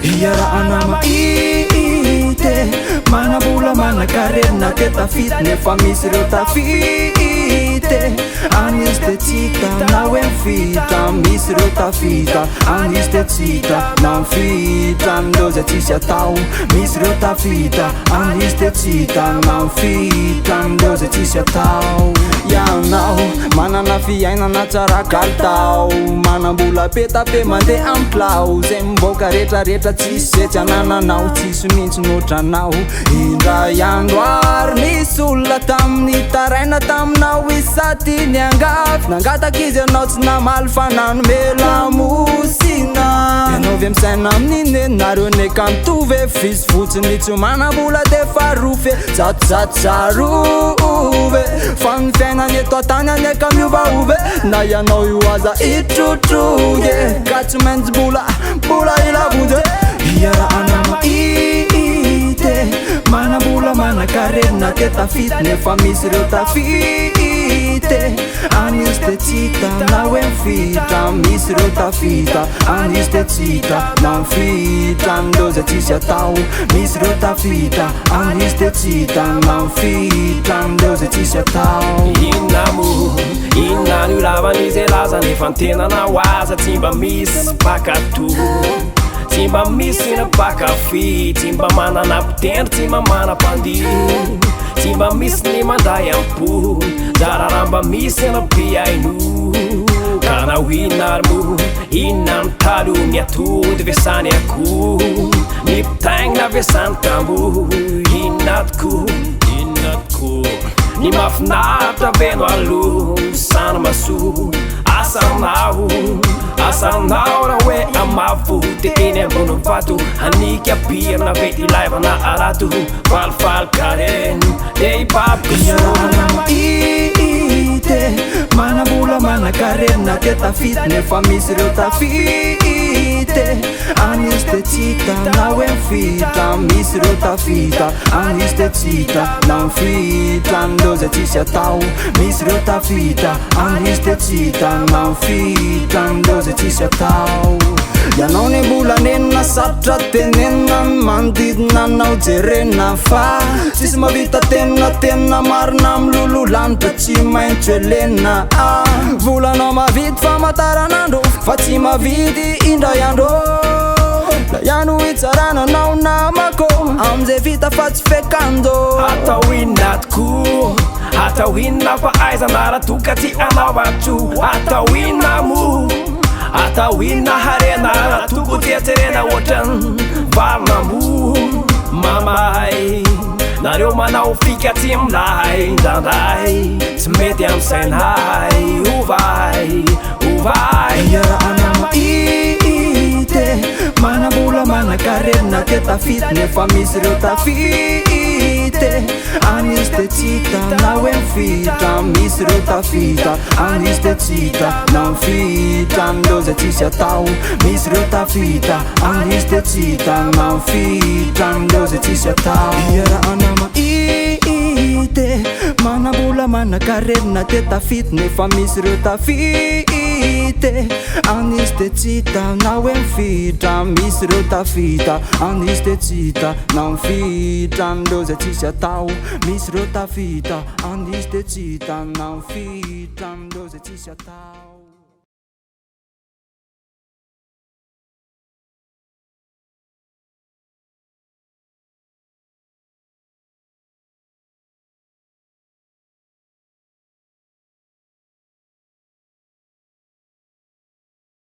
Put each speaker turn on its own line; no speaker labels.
Iarahana maity manambola manakarena ke tafity nefa misy ireo tafity anizy de tsy hita na hoe mifita misy ireo tafita anizy de tsy hita na mifita amindreo zay tsisy atao misy ireo tafita anizy de tsy hita na mifita amindreo zay tsisy atao ianao manana fiainana tsara kalitao manambola petape mandeha amplao zay miboaka rehetrarehetra tsisy zay tsy anananao tsisy mihitsy notranao indray andro ary nisy olona tamin'ny taraina taminao isaty ny angavy nangataky izy anao tsy namaly fa nanome lamosina ianao ve misaina amin'iny nareo neka mitovy fisy fotsiny tsy manambola de farofe jatojato zarove fa ny fiainany eto atany aneka miovaove na ianao io aza itrotroge ka tsy maintsy bola ilavonje iarahana maity manambola manakarena ke tafity nefa misy ireo tafity anizy de tsy hita na hoe mifita misy ireo tafita anizy de tsy hita na mifita amindreo zay tsisy atao misy ireo tafita anizy de tsy hita na mifita amindreo zay tsisy atao
inamo inona no lavan'izy laza nefa ntenana ho aza tsy mba misy pakato tsy mba misy na pakafy tsy mba manana mpitendry tsy mba manam-pandy tsy mba misy ny manday ampo zararaha mba misy na mpiaino ka na ho inarimo inona mitalo ny atody vesany ako ny mpitaingina vesany tambo inona toko ny mafinaritra veno aloha sany maso asanao raha hoe amavo teteny ambony vato anika pirina ve ilaivana arato falifaly kareny de ipapikosoana
maity manambola manakarena ke tafity nefa misy ireo tafity anizy de tsy hita na hoe mifita misy ireo tafita anizy de tsy hita na mifita amindreo zay tsisy atao misy ireo tafita anizy de tsy hita na mifita amindreo zay tsisy atao ianao ny mbola nenina sarotra tenenina manodidina anao jerena fa tsisy mavita tenina marina milolo lanitra tsy maintsy elena volanao mavidy famataranandro fa tsy mavidy indray andro la iano hitsarananao namako amizay vita fa tsy fekanjo
atao inona toko atao inona fa aizana raha toka tsy anaovatro atao inona mo atao inona harena raha toko tietserena ohatrany valinambo mamay nareo manao fika tsy milay ndrandray tsy mety am'sainay ovay
iarahana maity manambola manakarena ke tafity nefa misy ireo tafity anizy de tsy hita na hoe mifita misy ireo tafita anizy de tsy hita na mifita amindreo zay tsisy atao misy ireo tafita anizy de tsy hita na mifita amindreo zay tsisy atao iarahana maity manambola manakarena ke tafity nefa misy ireo tafity anizy de tsy hita na hoe mifita misy ireo tafita anizy de tsy hita na mifita amindreo zay tsisy atao misy ireo tafita anizy de tsy hita na mifita amindreo zay tsisy atao